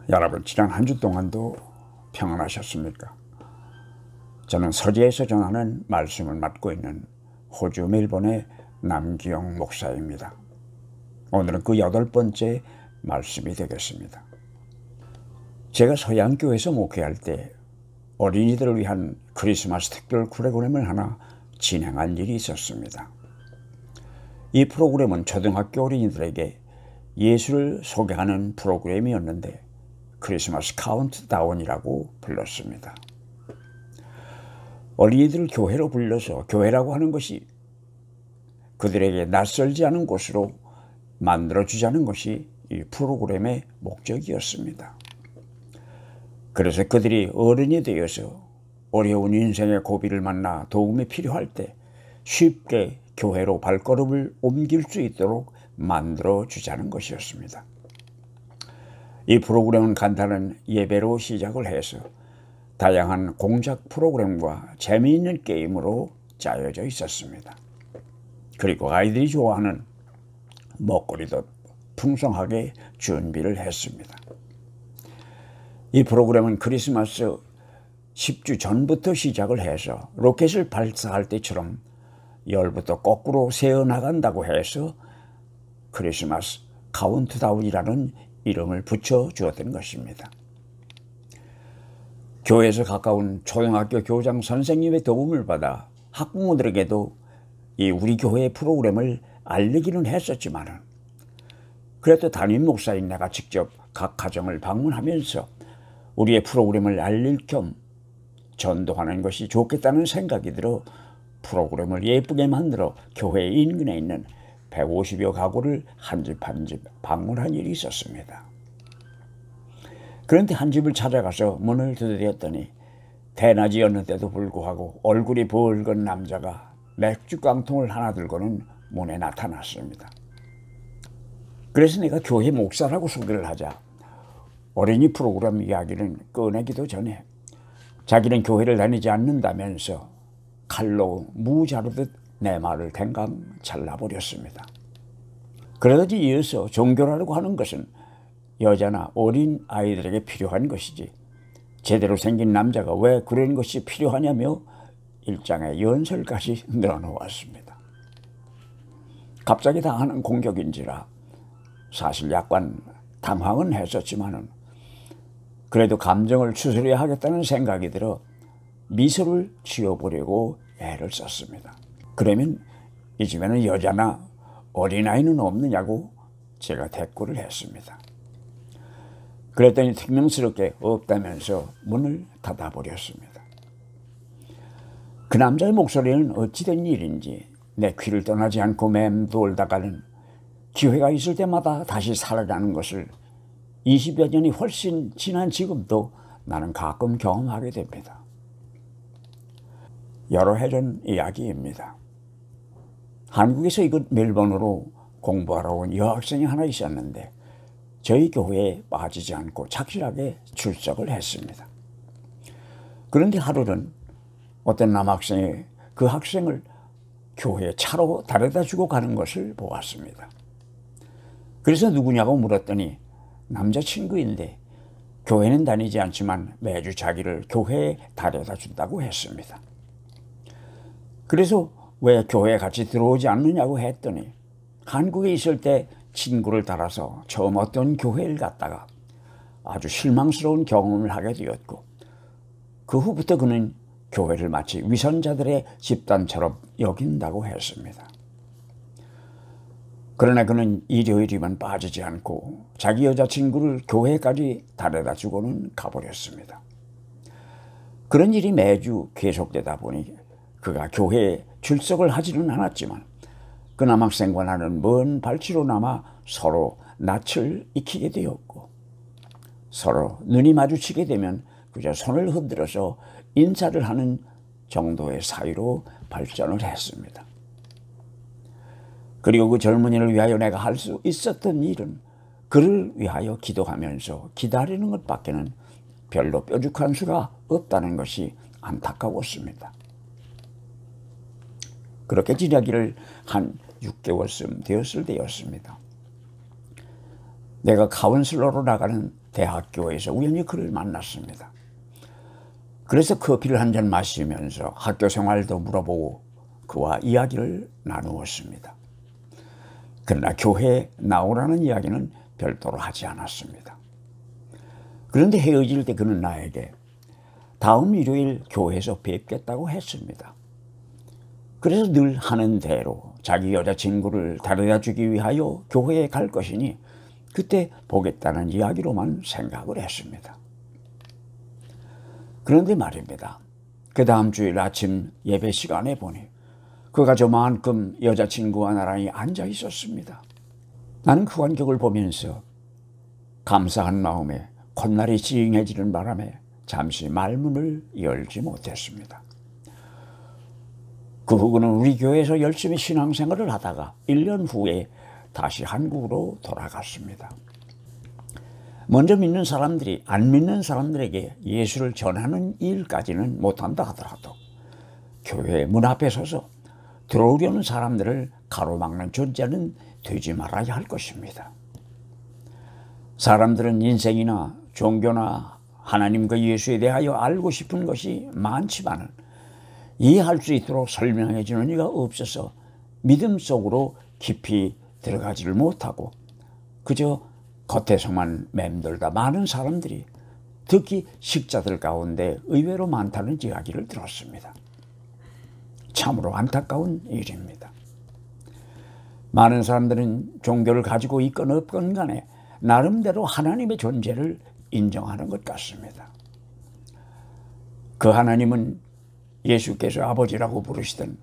여러분, 지난 한 주 동안도 평안하셨습니까? 저는 서재에서 전하는 말씀을 맡고 있는 호주 멜번의 남기영 목사입니다. 오늘은 그 8번째 말씀이 되겠습니다. 제가 서양교회에서 목회할 때 어린이들을 위한 크리스마스 특별 프로그램을 하나 진행한 일이 있었습니다. 이 프로그램은 초등학교 어린이들에게 예수를 소개하는 프로그램이었는데 크리스마스 카운트다운이라고 불렀습니다. 어린이들을 교회로 불러서 교회라고 하는 것이 그들에게 낯설지 않은 곳으로 만들어주자는 것이 이 프로그램의 목적이었습니다. 그래서 그들이 어른이 되어서 어려운 인생의 고비를 만나 도움이 필요할 때 쉽게 교회로 발걸음을 옮길 수 있도록 만들어주자는 것이었습니다. 이 프로그램은 간단한 예배로 시작을 해서 다양한 공작 프로그램과 재미있는 게임으로 짜여져 있었습니다. 그리고 아이들이 좋아하는 먹거리도 풍성하게 준비를 했습니다. 이 프로그램은 크리스마스 10주 전부터 시작을 해서 로켓을 발사할 때처럼 열부터 거꾸로 새어나간다고 해서 크리스마스 카운트다운이라는 이름을 붙여주었던 것입니다. 교회에서 가까운 초등학교 교장 선생님의 도움을 받아 학부모들에게도 이 우리 교회의 프로그램을 알리기는 했었지만 그래도 담임 목사인 내가 직접 각 가정을 방문하면서 우리의 프로그램을 알릴 겸 전도하는 것이 좋겠다는 생각이 들어 프로그램을 예쁘게 만들어 교회 인근에 있는 150여 가구를 한 집 한 집 방문한 일이 있었습니다. 그런데 한 집을 찾아가서 문을 두드렸더니 대낮이었는데도 불구하고 얼굴이 붉은 남자가 맥주 깡통을 하나 들고는 문에 나타났습니다. 그래서 내가 교회 목사라고 소개를 하자 어린이 프로그램 이야기는 꺼내기도 전에 자기는 교회를 다니지 않는다면서 칼로 무 자르듯 내 말을 댕강 잘라버렸습니다. 그러더니 이어서 종교라고 하는 것은 여자나 어린 아이들에게 필요한 것이지 제대로 생긴 남자가 왜 그런 것이 필요하냐며 일장의 연설까지 늘어놓았습니다. 갑자기 당하는 공격인지라 사실 약간 당황은 했었지만은 그래도 감정을 추스려야 하겠다는 생각이 들어 미소를 지어보려고 애를 썼습니다. 그러면 이 집에는 여자나 어린아이는 없느냐고 제가 대꾸를 했습니다. 그랬더니 퉁명스럽게 없다면서 문을 닫아버렸습니다. 그 남자의 목소리는 어찌된 일인지 내 귀를 떠나지 않고 맴돌다가는 기회가 있을 때마다 다시 살아나는 것을 20여 년이 훨씬 지난 지금도 나는 가끔 경험하게 됩니다. 여러 해 전 이야기입니다. 한국에서 이곳 멜번으로 공부하러 온 여학생이 하나 있었는데 저희 교회에 빠지지 않고 착실하게 출석을 했습니다. 그런데 하루는 어떤 남학생이 그 학생을 교회에 차로 데려다 주고 가는 것을 보았습니다. 그래서 누구냐고 물었더니 남자친구인데 교회는 다니지 않지만 매주 자기를 교회에 데려다 준다고 했습니다. 그래서 왜 교회에 같이 들어오지 않느냐고 했더니 한국에 있을 때 친구를 따라서 처음 어떤 교회를 갔다가 아주 실망스러운 경험을 하게 되었고 그 후부터 그는 교회를 마치 위선자들의 집단처럼 여긴다고 했습니다. 그러나 그는 일요일이면 빠지지 않고 자기 여자친구를 교회까지 데려다 주고는 가버렸습니다. 그런 일이 매주 계속되다 보니 그가 교회에 출석을 하지는 않았지만 그 남학생과 나는 먼 발치로 남아 서로 낯을 익히게 되었고 서로 눈이 마주치게 되면 그저 손을 흔들어서 인사를 하는 정도의 사이로 발전을 했습니다. 그리고 그 젊은이를 위하여 내가 할 수 있었던 일은 그를 위하여 기도하면서 기다리는 것밖에는 별로 뾰족한 수가 없다는 것이 안타까웠습니다. 그렇게 지내기를 한 6개월쯤 되었을 때였습니다. 내가 카운슬러로 나가는 대학교에서 우연히 그를 만났습니다. 그래서 커피를 한 잔 마시면서 학교 생활도 물어보고 그와 이야기를 나누었습니다. 그러나 교회에 나오라는 이야기는 별도로 하지 않았습니다. 그런데 헤어질 때 그는 나에게 다음 일요일 교회에서 뵙겠다고 했습니다. 그래서 늘 하는 대로 자기 여자친구를 데려다 주기 위하여 교회에 갈 것이니 그때 보겠다는 이야기로만 생각을 했습니다. 그런데 말입니다. 그 다음 주일 아침 예배 시간에 보니 그가 저만큼 여자친구와 나란히 앉아 있었습니다. 나는 그 광경을 보면서 감사한 마음에 콧날이 찡해지는 바람에 잠시 말문을 열지 못했습니다. 그 후로는 우리 교회에서 열심히 신앙생활을 하다가 1년 후에 다시 한국으로 돌아갔습니다. 먼저 믿는 사람들이 안 믿는 사람들에게 예수를 전하는 일까지는 못한다 하더라도 교회 문 앞에 서서 들어오려는 사람들을 가로막는 존재는 되지 말아야 할 것입니다. 사람들은 인생이나 종교나 하나님과 예수에 대하여 알고 싶은 것이 많지만은 이해할 수 있도록 설명해 주는 이가 없어서 믿음 속으로 깊이 들어가지를 못하고 그저 겉에서만 맴돌다 많은 사람들이 특히 식자들 가운데 의외로 많다는 이야기를 들었습니다. 참으로 안타까운 일입니다. 많은 사람들은 종교를 가지고 있건 없건 간에 나름대로 하나님의 존재를 인정하는 것 같습니다. 그 하나님은 예수께서 아버지라고 부르시던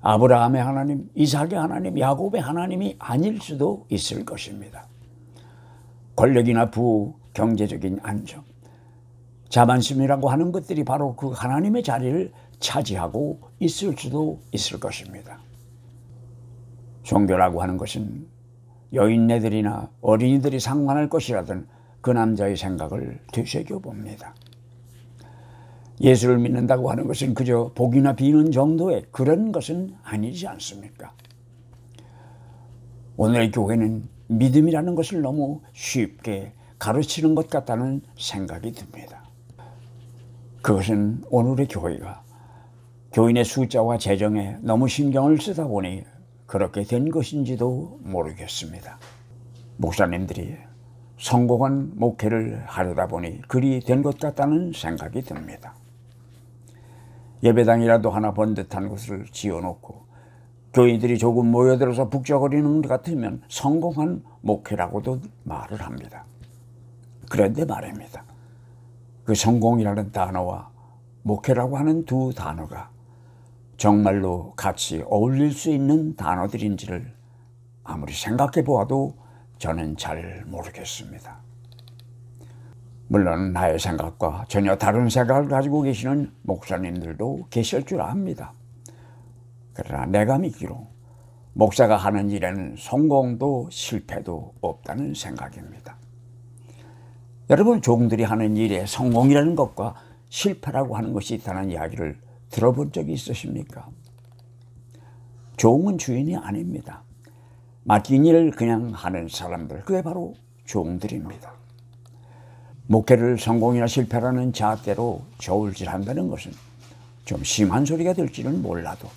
아브라함의 하나님, 이삭의 하나님, 야곱의 하나님이 아닐 수도 있을 것입니다. 권력이나 부호, 경제적인 안정, 자만심이라고 하는 것들이 바로 그 하나님의 자리를 차지하고 있을 수도 있을 것입니다. 종교라고 하는 것은 여인네들이나 어린이들이 상관할 것이라던 그 남자의 생각을 되새겨봅니다. 예수를 믿는다고 하는 것은 그저 복이나 비는 정도의 그런 것은 아니지 않습니까? 오늘의 교회는 믿음이라는 것을 너무 쉽게 가르치는 것 같다는 생각이 듭니다. 그것은 오늘의 교회가 교인의 숫자와 재정에 너무 신경을 쓰다 보니 그렇게 된 것인지도 모르겠습니다. 목사님들이 성공한 목회를 하려다 보니 그리 된 것 같다는 생각이 듭니다. 예배당이라도 하나 번듯한 곳을 지어놓고 교인들이 조금 모여들어서 북적거리는 것 같으면 성공한 목회라고도 말을 합니다. 그런데 말입니다. 그 성공이라는 단어와 목회라고 하는 두 단어가 정말로 같이 어울릴 수 있는 단어들인지를 아무리 생각해 보아도 저는 잘 모르겠습니다. 물론 나의 생각과 전혀 다른 생각을 가지고 계시는 목사님들도 계실 줄 압니다. 그러나 내가 믿기로 목사가 하는 일에는 성공도 실패도 없다는 생각입니다. 여러분, 종들이 하는 일에 성공이라는 것과 실패라고 하는 것이 있다는 이야기를 들어본 적이 있으십니까? 종은 주인이 아닙니다. 맡긴 일을 그냥 하는 사람들, 그게 바로 종들입니다. 목회를 성공이나 실패라는 잣대로 저울질한다는 것은 좀 심한 소리가 될지는 몰라도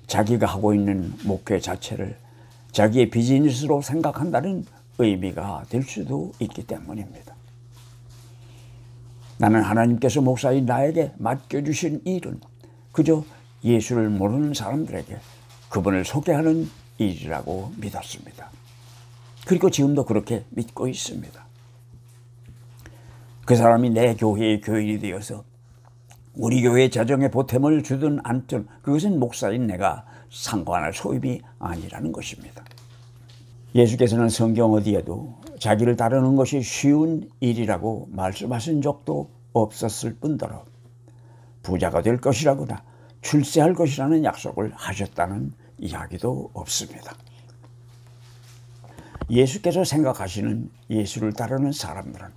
자기가 하고 있는 목회 자체를 자기의 비즈니스로 생각한다는 의미가 될 수도 있기 때문입니다. 나는 하나님께서 목사인 나에게 맡겨주신 일은 그저 예수를 모르는 사람들에게 그분을 소개하는 일이라고 믿었습니다. 그리고 지금도 그렇게 믿고 있습니다. 그 사람이 내 교회의 교인이 되어서 우리 교회의 재정에 보탬을 주든 않든 그것은 목사인 내가 상관할 소임이 아니라는 것입니다. 예수께서는 성경 어디에도 자기를 따르는 것이 쉬운 일이라고 말씀하신 적도 없었을 뿐더러 부자가 될 것이라거나 출세할 것이라는 약속을 하셨다는 이야기도 없습니다. 예수께서 생각하시는 예수를 따르는 사람들은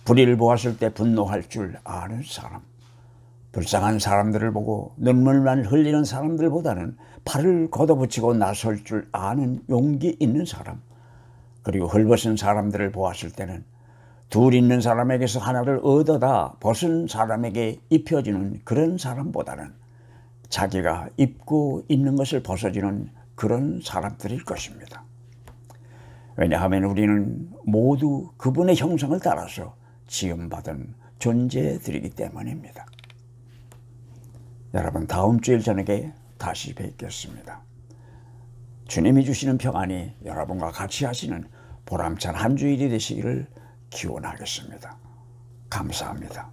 불의를 보았을 때 분노할 줄 아는 사람, 불쌍한 사람들을 보고 눈물만 흘리는 사람들보다는 팔을 걷어붙이고 나설 줄 아는 용기 있는 사람, 그리고 헐벗은 사람들을 보았을 때는 둘 있는 사람에게서 하나를 얻어다 벗은 사람에게 입혀지는 그런 사람보다는 자기가 입고 있는 것을 벗어지는 그런 사람들일 것입니다. 왜냐하면 우리는 모두 그분의 형상을 따라서 지음받은 존재들이기 때문입니다. 여러분, 다음 주일 저녁에 다시 뵙겠습니다. 주님이 주시는 평안이 여러분과 같이 하시는 보람찬 한 주일이 되시기를 기원하겠습니다. 감사합니다.